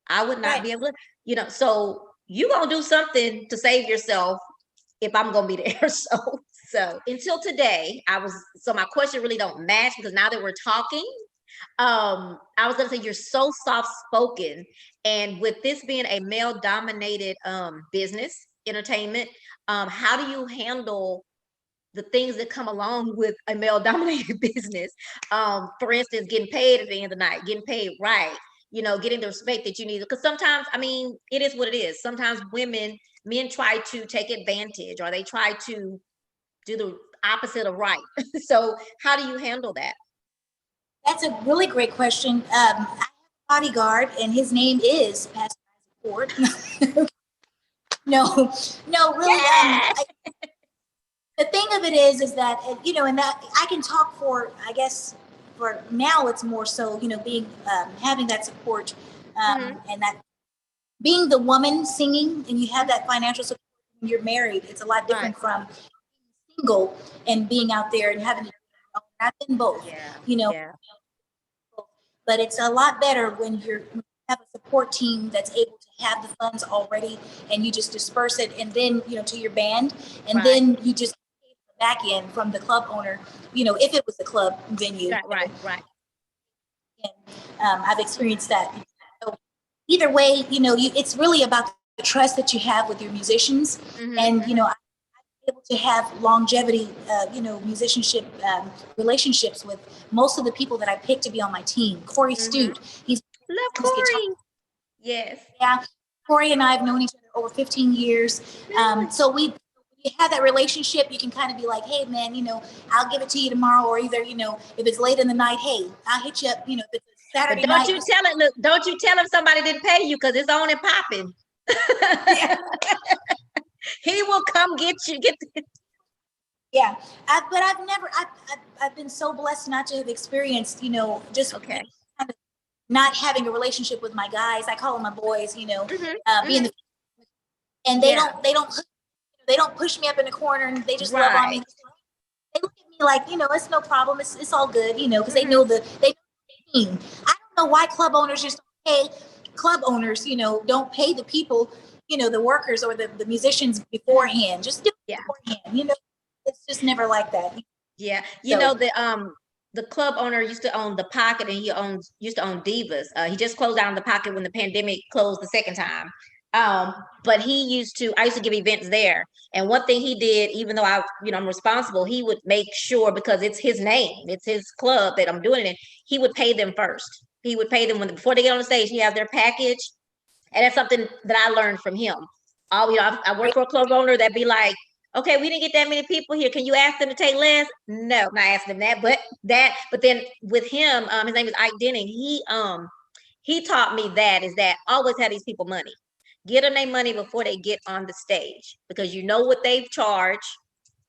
I would not be able to, so you gonna do something to save yourself if I'm gonna be there. So until today, so my question really don't match, because now that we're talking, I was gonna say you're so soft spoken, and with this being a male dominated business, entertainment, how do you handle the things that come along with a male dominated business? For instance, getting paid at the end of the night, getting paid right, getting the respect that you need, because sometimes, it is what it is. Sometimes men try to take advantage, or they try to do the opposite of right. So how do you handle that?
That's a really great question. I have a bodyguard, and his name is Pastor Ford. No, really. The thing of it is that, and that I can talk for, I guess, for now it's more so, being having that support, and that being the woman singing, and you have that financial support when you're married. It's a lot different from being single and being out there and having. I've been both, but it's a lot better when you have a support team that's able to have the funds already, and you just disperse it, and then to your band, and then you just pay the back end from the club owner. If it was the club venue,
right.
And I've experienced that. So either way, it's really about the trust that you have with your musicians, and I able to have longevity, musicianship relationships with most of the people that I picked to be on my team. Corey Stute, he's
Love
his guitar.
Corey. Yes.
Yeah, Corey and I have known each other over 15 years. So we have that relationship. You can kind of be like, hey man, I'll give it to you tomorrow, or either, if it's late in the night, hey, I'll hit you up, if it's a Saturday
But don't
night.
you tell it, look, don't you tell him somebody didn't pay you, because it's on and popping.
Yeah.
He will come get you.
Yeah, but I've been so blessed not to have experienced, just
Okay.
kind of not having a relationship with my guys. I call them my boys, being the, and they don't push me up in the corner, and they just love on me. They look at me like, it's no problem. It's all good, because they know the team. I don't know why club owners just don't pay club owners, don't pay the people, the workers or the musicians beforehand. Just do it beforehand, It's just never like that.
Yeah, the club owner used to own the Pocket, and he used to own Divas. He just closed down the Pocket when the pandemic closed the second time. But I used to give events there. And one thing he did, even though I'm responsible, he would make sure, because it's his name, it's his club that I'm doing it in, he would pay them first. He would pay them before they get on the stage. He have their package, and that's something that I learned from him. I work for a club owner that'd be like, okay, we didn't get that many people here. Can you ask them to take less? No, not asking them that. But then with him, his name is Ike Denning. He taught me that always have these people money. Get them their money before they get on the stage, because you know what they've charged.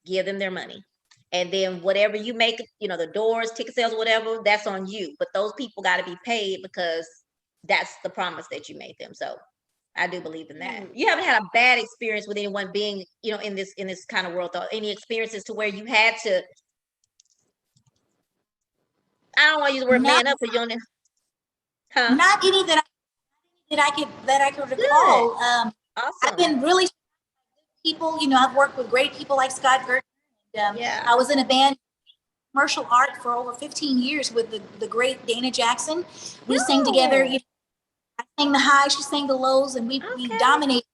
Give them their money. And then whatever you make, the doors, ticket sales, whatever, that's on you. But those people got to be paid, because that's the promise that you made them. So I do believe in that. You haven't had a bad experience with anyone being, in this kind of world, though? Any experiences to where you had to, I don't want to use the word man up, because you don't, huh?
Not any that I could recall.
Awesome.
I've been really people, I've worked with great people like Scott Gertner. I was in a band, commercial art, for over 15 years with the great Dana Jackson. We sang together. I sang the highs, she sang the lows, and we dominated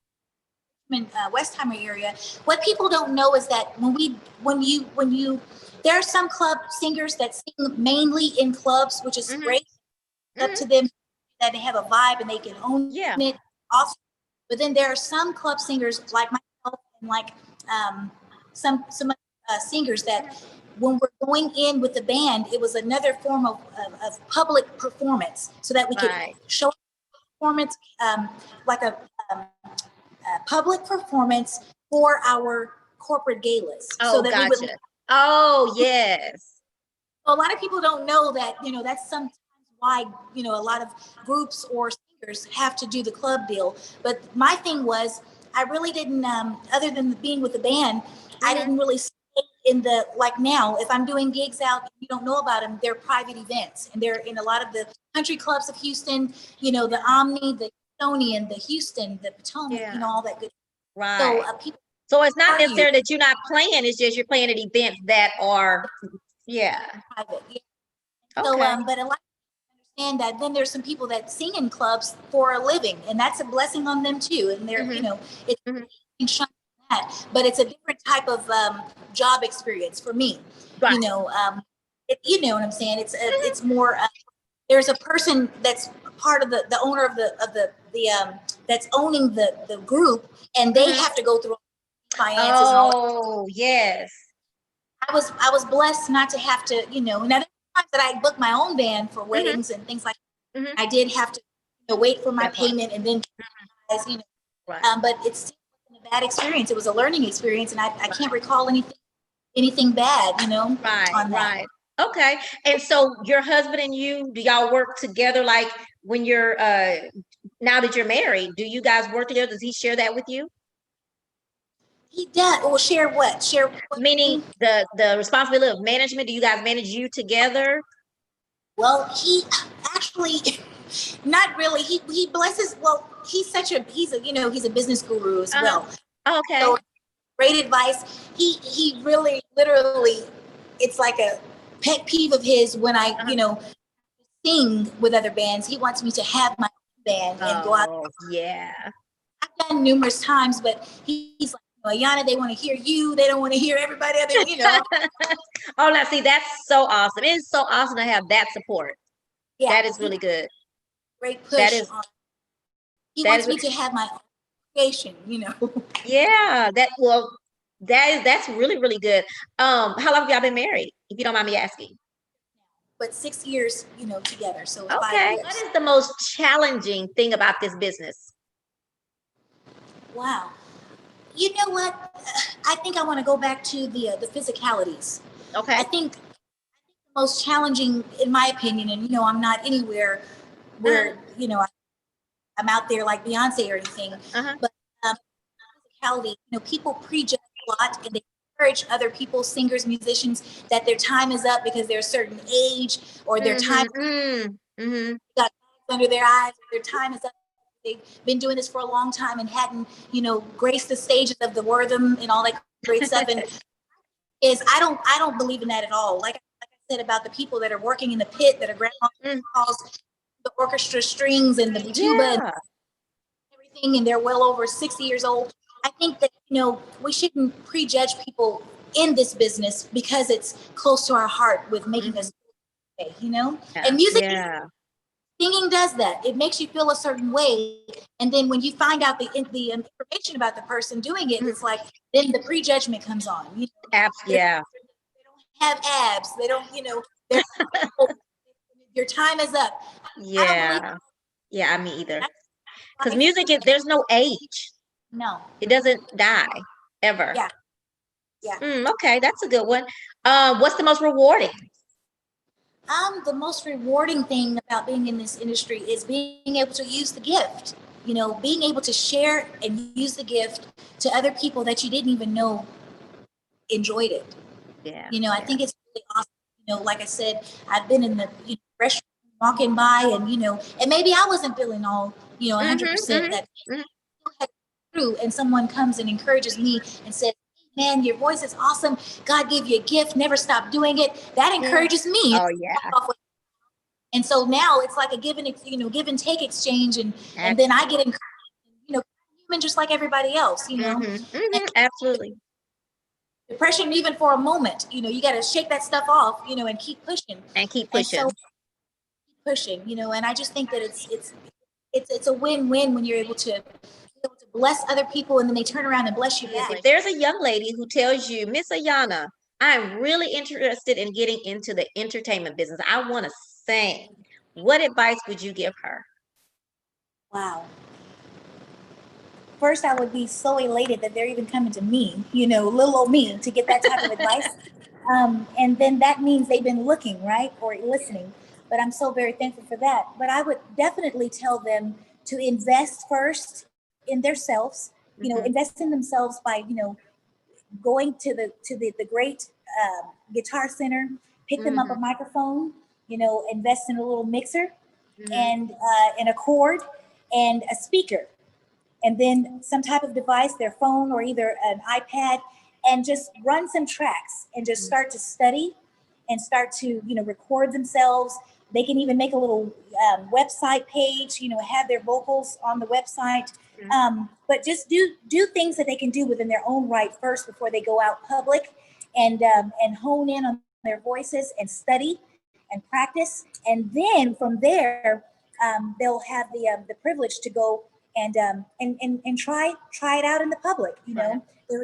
in Westheimer area. What people don't know is that when you there are some club singers that sing mainly in clubs, which is great. Up to them that they have a vibe and they can own it. Awesome. But then there are some club singers like myself and like some singers that when we're going in with the band, it was another form of public performance, so that we could show performance, like a public performance for our corporate galas.
So that we would, yes.
So a lot of people don't know that, that's sometimes why, a lot of groups or singers have to do the club deal. But my thing was, I really didn't, other than being with the band, I didn't really stay in the, like now, if I'm doing gigs out, you don't know about them, they're private events. And they're in a lot of the country clubs of Houston, the Omni, the Stonian, the Houston, the Potomac, all that good.
Right. So it's not necessarily that you're not playing, it's just you're playing at events that are,
private. So, but a lot of people understand that then there's some people that sing in clubs for a living, and that's a blessing on them too. And they're, it's that, but it's a different type of job experience for me.
Right.
You know what I'm saying? It's more. There's a person that's part of the owner of the that's owning the group, and they have to go through finances.
Oh, yes.
I was blessed not to have to, now there's times that I book my own band for weddings and things like that. I did have to wait for my payment and then, but it's a bad experience. It was a learning experience, and I can't recall anything bad, on that.
Right. Okay. And so your husband and you, do y'all work together? Like when you're, now that you're married, do you guys work together? Does he share that with you?
He does. Well, share what?
Meaning the responsibility of management. Do you guys manage you together?
Well, he actually, not really. He blesses. Well, he's a business guru as well.
Okay.
So great advice. He really, literally, it's like a pet peeve of his when I, sing with other bands. He wants me to have my own band and go out.
Yeah.
I've done numerous times, but he's like, Ayanna, they want to hear you. They don't want to hear everybody other.
Oh, now see, that's so awesome. It is so awesome to have that support.
Yeah,
that is really good.
Great
That
push.
is
He
that
wants
is
me to have my own creation.
yeah. That's really really good. How long have y'all been married? If you don't mind me asking.
But 6 years, together. So it's 5
Okay.
years.
What is the most challenging thing about this business?
Wow. You know what? I think I want to go back to the physicalities.
Okay.
I think the most challenging, in my opinion, and I'm not anywhere where I'm out there like Beyonce or anything, but physicality. People prejudge a lot, and they encourage other people, singers, musicians, that their time is up because they're a certain age, or their time got under their eyes, or their time is up. They've been doing this for a long time and hadn't, graced the stages of the Wortham and all that great stuff. And I don't believe in that at all. Like I said about the people that are working in the pit, that are grandma calls the orchestra strings and the tuba and everything, and they're well over 60 years old. I think that we shouldn't prejudge people in this business because it's close to our heart with making us okay, and music. Singing does that. It makes you feel a certain way, and then when you find out the information about the person doing it, it's like then the prejudgment comes on. They don't have abs. They don't. Your time is up. I don't believe.
Yeah, me either. Because music there's no age.
No.
It doesn't die ever.
Yeah.
Okay, that's a good one. What's the most rewarding?
The most rewarding thing about being in this industry is being able to use the gift. Being able to share and use the gift to other people that you didn't even know enjoyed it. I think it's really awesome. Like I said, I've been in the restaurant walking by, and and maybe I wasn't feeling all 100% that through, and someone comes and encourages me and says, "Man, your voice is awesome. God gave you a gift. Never stop doing it." That encourages me.
Oh yeah.
And so now it's like a give and take exchange, and then I get encouraged. Human just like everybody else.
Absolutely.
Depression, even for a moment, you got to shake that stuff off, and keep pushing. And so pushing, and I just think that it's a win-win when you're able to bless other people, and then they turn around and bless you back.
If there's a young lady who tells you, Miss Ayanna, I'm really interested in getting into the entertainment business, I want to sing, what advice would you give her?
Wow. First, I would be so elated that they're even coming to me, little old me, to get that type of advice. And then that means they've been looking, right, or listening. But I'm so very thankful for that. But I would definitely tell them to invest first in themselves, invest in themselves by, going to the great guitar center, pick them up a microphone, invest in a little mixer and a cord and a speaker, and then some type of device, their phone or either an iPad, and just run some tracks and just start to study and start to record themselves. They can even make a little website page, have their vocals on the website. But just do things that they can do within their own right first before they go out public, and hone in on their voices and study and practice, and then from there they'll have the privilege to go and try it out in the public.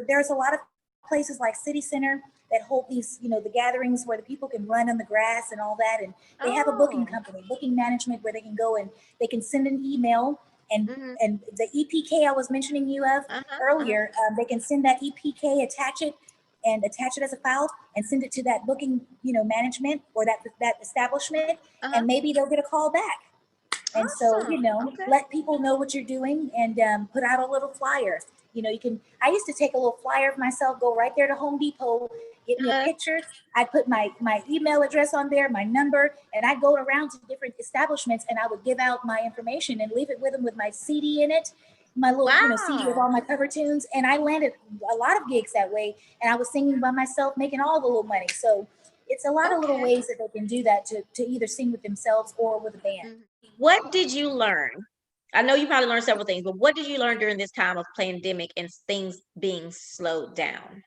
There's a lot of places like City Center that hold these, the gatherings where the people can run on the grass and all that, and they have a booking company, booking management, where they can go and they can send an email, and the EPK I was mentioning you of earlier, they can send that EPK, attach it as a file and send it to that booking, management or that establishment, and maybe they'll get a call back. And so, let people know what you're doing, and put out a little flyer. I used to take a little flyer of myself, go right there to Home Depot, get me a picture. I'd put my email address on there, my number, and I'd go around to different establishments, and I would give out my information and leave it with them with my CD in it, my little CD of all my cover tunes. And I landed a lot of gigs that way, and I was singing by myself, making all the little money. So it's a lot of little ways that they can do that to either sing with themselves or with a band.
What did you learn I know you probably learned several things, but what did you learn during this time of pandemic and things being slowed down?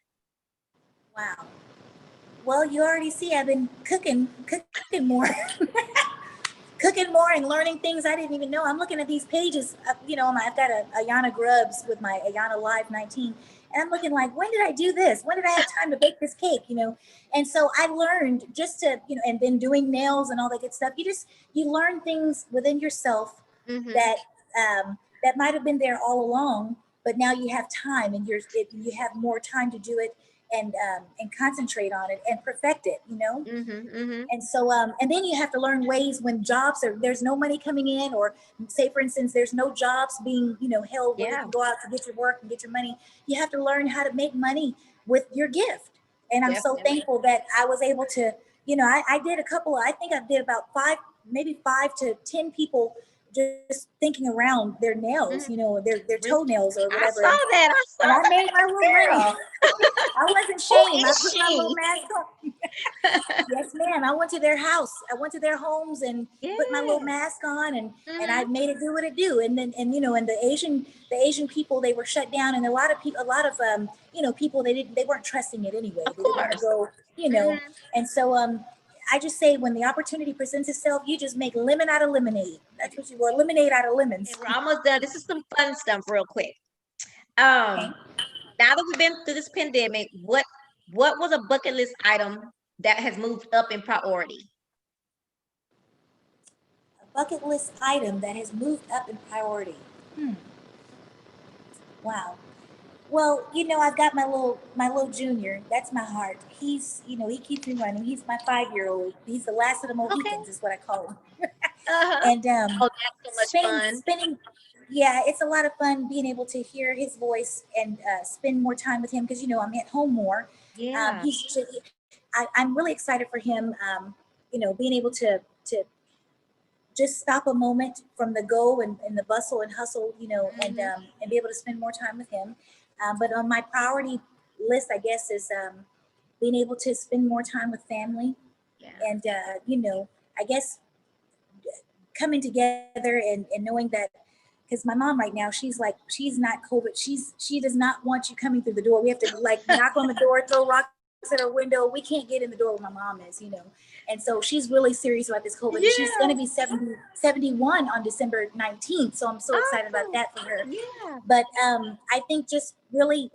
Wow. Well, you already see I've been cooking more. Cooking more and learning things I didn't even know. I'm looking at these pages, I've got a Ayanna Grubs with my Ayanna Live 19, and I'm looking like, when did I do this? When did I have time to bake this cake? And so I learned just to, and then doing nails and all that good stuff. You learn things within yourself that that might have been there all along, but now you have time and you have more time to do it and concentrate on it and perfect it. And so, and then you have to learn ways when there's no money coming in, or say, for instance, there's no jobs being, held where you can go out to get your work and get your money. You have to learn how to make money with your gift. And I'm so thankful that I was able to, I did I think I did about maybe 5 to 10 people just thinking around their nails, their toenails or whatever.
I saw that.
And I made my little money. I wasn't ashamed. I put my little
she?
mask on. Yes, ma'am. I went to their house. I went to their homes and put my little mask on, and I made it do what it do. And then and the Asian people, they were shut down, and a lot of people they weren't trusting it anyway.
Of
They didn't want to go, and so I just say, when the opportunity presents itself, you just make lemon out of lemonade. That's what you will, lemonade out of lemons.
We're almost done. This is some fun stuff real quick.
Okay.
Now that we've been through this pandemic, what was a bucket list item that has moved up in priority?
A bucket list item that has moved up in priority. Wow. Well, I've got my little junior. That's my heart. He's, he keeps me running. He's my 5-year-old. He's the last of the Mohicans, is what I call him. And
Oh, that's so much fun.
spending, yeah, it's a lot of fun being able to hear his voice and spend more time with him, because I'm at home more.
Yeah.
I'm really excited for him. Being able to just stop a moment from the go and the bustle and hustle, and be able to spend more time with him. But on my priority list, I guess, is being able to spend more time with family.
Yeah.
And I guess coming together and knowing that, because my mom right now, she's not COVID. She does not want you coming through the door. We have to knock on the door, throw rocks at her window. We can't get in the door where my mom is, And so she's really serious about this COVID.
Yeah.
She's going to be 71 on December 19th. So I'm so excited about that for her.
Yeah.
But I think just really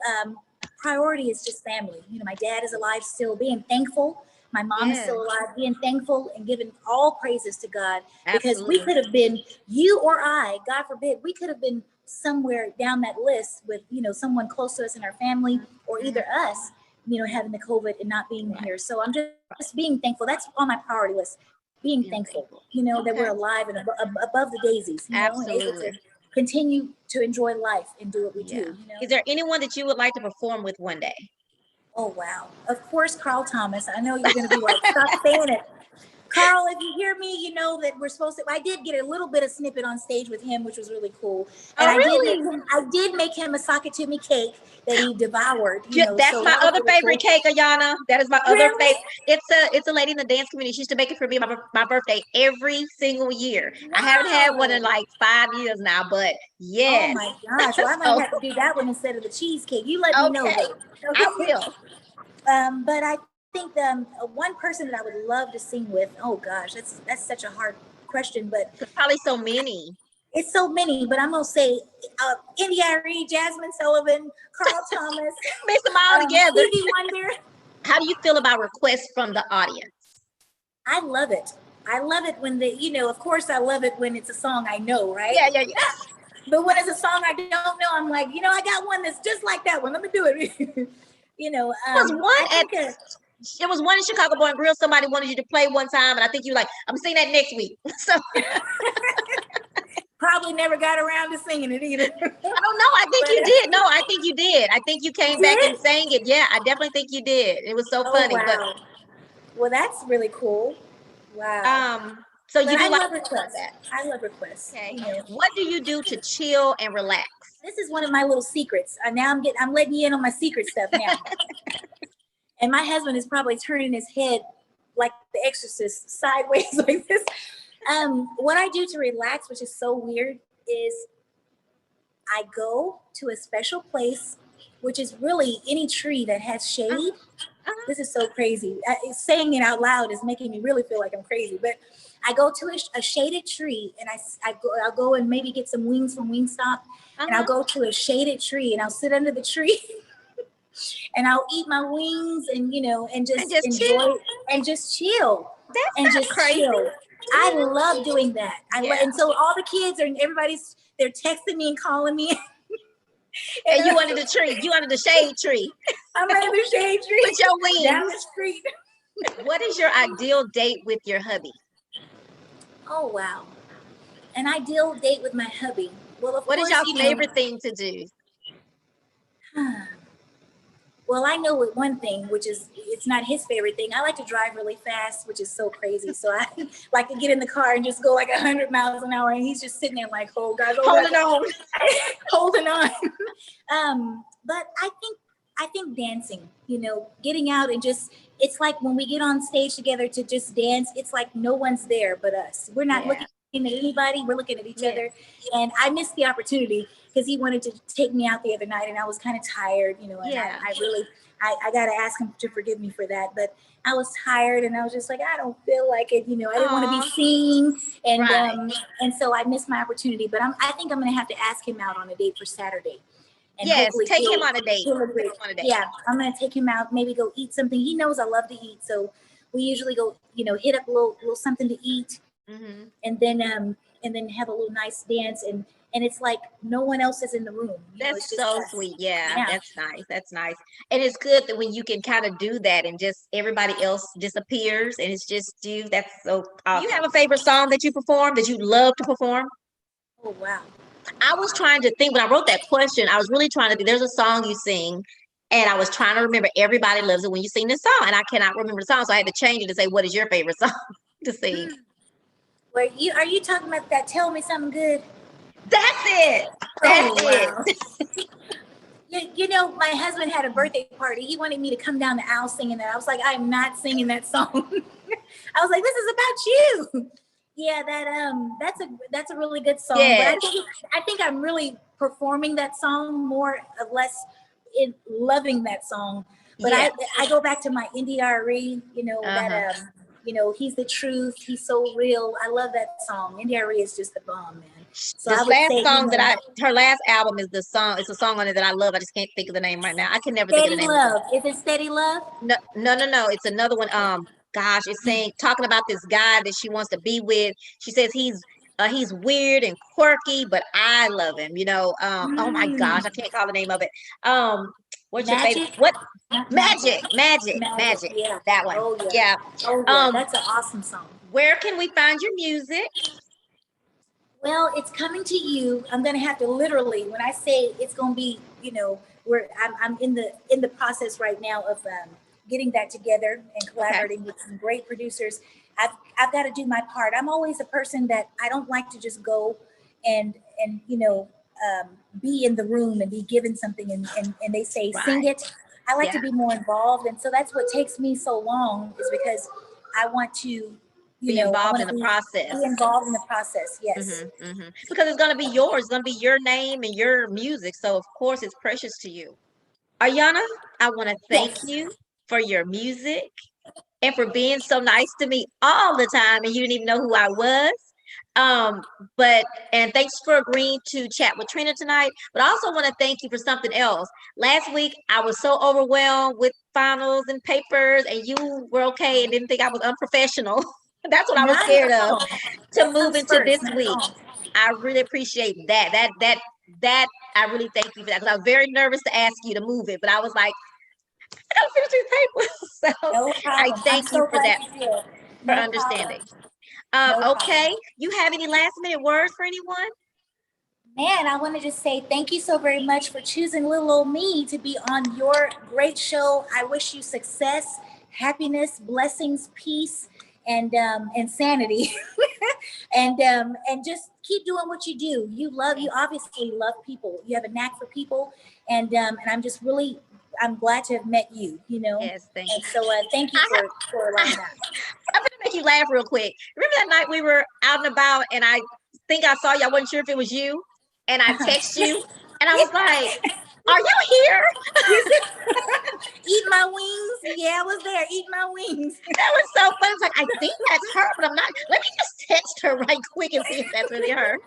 priority is just family. My dad is alive still, being thankful. My mom is still alive, being thankful and giving all praises to God. Because we could have been, you or I, God forbid, we could have been somewhere down that list with, someone close to us in our family, or either us, having the COVID and not being here. So I'm just being thankful. That's on my priority list. Being thankful, that we're alive and above the daisies, and able to continue to enjoy life and do what we do.
Is there anyone that you would like to perform with one day?
Oh, wow. Of course, Carl Thomas. I know you're going to be like, stop saying it. Carl, if you hear me, you know that we're supposed to. I did get a little bit of snippet on stage with him, which was really cool. And I did make him a Sakatumi cake that he devoured.
That's
so
my other
really
favorite
cool.
cake, Ayanna. That is my other favorite. It's a lady in the dance community. She used to make it for me my birthday every single year.
Wow.
I haven't had one in like 5 years now, but yes.
Oh my gosh! Well, I might have to do that one instead of the cheesecake. You let me know.
I will.
But I think one person that I would love to sing with. Oh gosh, that's such a hard question, but
there's probably so many.
It's so many, but I'm gonna say India Arie, Jasmine Sullivan, Carl Thomas,
mix them all together.
Stevie Wonder.
How do you feel about requests from the audience?
I love it. I love it when of course, I love it when it's a song I know, right?
Yeah.
But when it's a song I don't know, I'm like, I got one that's just like that one. Let me do it.
It was one in Chicago Boy and Grill. Somebody wanted you to play one time, and I think you were like, I'm singing that next week. So
probably never got around to singing it either.
Oh no, I think you did. No, I think you did. I think you came back and sang it. Yeah, I definitely think you did. It was so funny.
Wow. Well, that's really cool. Wow.
So you do
love requests. I love requests.
Okay. What do you do to chill and relax?
This is one of my little secrets. Now I'm letting you in on my secret stuff now. And my husband is probably turning his head like the Exorcist sideways like this. What I do to relax, which is so weird, is I go to a special place, which is really any tree that has shade. This is so crazy. Saying it out loud is making me really feel like I'm crazy. But I go to a shaded tree, and I'll go and maybe get some wings from Wingstop, and I'll go to a shaded tree, and I'll sit under the tree, and I'll eat my wings, and and just enjoy
chill.
and just chill.
That's
and
not
just
crazy.
chill. I love doing that. And so all the kids they're texting me and calling me.
And you under the tree. You under the shade tree.
I'm under the shade tree.
With your wings.
Down the street.
What is your ideal date with your hubby?
Oh, wow. An ideal date with my hubby. Well, of
what
course,
is your favorite thing to do?
Well, I know one thing, which is it's not his favorite thing. I like to drive really fast, which is so crazy. So I like to get in the car and just go like 100 miles an hour, and he's just sitting there like, oh God,
holding on,
holding on. But I think dancing, getting out and just, it's like when we get on stage together to just dance, it's like no one's there but us. We're not looking at anybody, we're looking at each other. And I missed the opportunity because he wanted to take me out the other night, and I was kind of tired, and I got to ask him to forgive me for that. But I was tired, and I was just like, I don't feel like it. I didn't want to be seen. And so I missed my opportunity. But I think I'm going to have to ask him out on a date for Saturday. And
take him on a date.
Yeah, I'm going to take him out, maybe go eat something. He knows I love to eat. So we usually go, hit up a little something to eat. Mm-hmm. And then have a little nice dance. And it's like no one else is in the room.
That's so sweet. Yeah, that's nice. That's nice. And it's good that when you can kind of do that and just everybody else disappears and it's just you. That's so awesome. You have a favorite song that you perform that you love to perform?
Oh, wow.
I was trying to think when I wrote that question, I was really trying to think. There's a song you sing, and I was trying to remember Everybody Loves It when you sing this song, and I cannot remember the song, so I had to change it to say, what is your favorite song to sing?
Are you talking about that Tell Me Something Good?
That's it. That's it.
My husband had a birthday party. He wanted me to come down the aisle singing that. I was like, I'm not singing that song. I was like, this is about you. Yeah, that's a really good song. Yes. But I think I'm really performing that song more or less in loving that song. But yes. I go back to my NDRE, he's the truth. He's so real. I love that song. NDRE is just the bomb, man. So
the last song her last album is the song. It's a song on it that I love. I just can't think of the name right now. I can never think of the name.
Steady Love. Is it Steady Love?
No. It's another one. Gosh, it's talking about this guy that she wants to be with. She says he's weird and quirky, but I love him. Oh my gosh, I can't call the name of it. What's your favorite? What? Magic. Yeah. That one.
Oh, yeah. That's an awesome song.
Where can we find your music?
Well, it's coming to you. I'm going to have to literally, when I say it's going to be, I'm in the process right now of getting that together and collaborating with some great producers. I've got to do my part. I'm always a person that I don't like to just go and be in the room and be given something and they say, sing it. I like to be more involved. And so that's what takes me so long, is because I want to
be involved in the process.
Be involved in the process, yes.
Mm-hmm, mm-hmm. Because it's going to be yours. It's going to be your name and your music. So, of course, it's precious to you. Ayanna, I want to thank you for your music and for being so nice to me all the time. And you didn't even know who I was. And thanks for agreeing to chat with Trina tonight. But I also want to thank you for something else. Last week, I was so overwhelmed with finals and papers, and you were okay and didn't think I was unprofessional. That's what I was scared of to move into this week. I really appreciate that. That I really thank you for that, because I was very nervous to ask you to move it, but I was like, I gotta finish these papers. So I thank you for that, for understanding. Okay, you have any last minute words for anyone?
Man, I want to just say thank you so very much for choosing little old me to be on your great show. I wish you success, happiness, blessings, peace, and sanity. and just keep doing what you do. You obviously love people. You have a knack for people, and I'm glad to have met you.
Yes, thank you.
And so thank you for allowing that.
I'm gonna make you laugh real quick. Remember that night we were out and about, and I think I saw you. I wasn't sure if it was you. And I text you and I was like, are you here?
Eat my wings. Yeah, I was there. Eat my wings.
That was so fun. I was like, I think that's her, but I'm not. Let me just text her right quick and see if that's really her.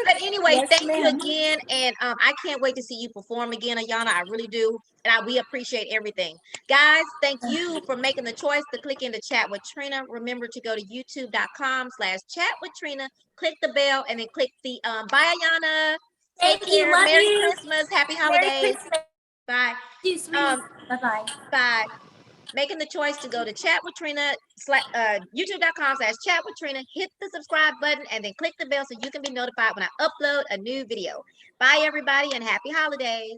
But anyway,
Yes,
thank you
ma'am.
again. And I can't wait to see you perform again, Ayanna. I really do. And we appreciate everything. Guys, thank you for making the choice to click into Chat with Trina. Remember to go to youtube.com/chat with Trina. Click the bell and then click the bye, Ayanna. Take
Thank you.
care.
Love
Merry
you.
Christmas. Happy
Merry
holidays.
Christmas.
Bye.
You sweet.
Um,
Bye-bye.
by making the choice to go to Chat with Trina, youtube.com/chat with Trina, hit the subscribe button and then click the bell so you can be notified when I upload a new video. Bye, everybody, and happy holidays.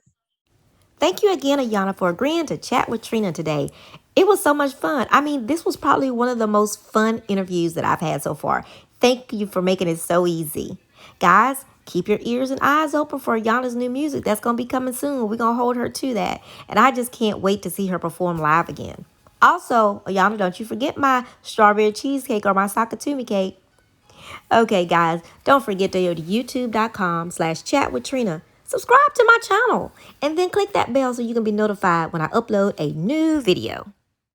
Thank you again, Ayanna, for agreeing to chat with Trina today. It was so much fun. I mean, this was probably one of the most fun interviews that I've had so far. Thank you for making it so easy. Guys, keep your ears and eyes open for Ayanna's new music. That's going to be coming soon. We're going to hold her to that. And I just can't wait to see her perform live again. Also, Ayanna, don't you forget my strawberry cheesecake or my Sakatumi cake. Okay, guys, don't forget to go to youtube.com/chat with Trina. Subscribe to my channel and then click that bell so you can be notified when I upload a new video.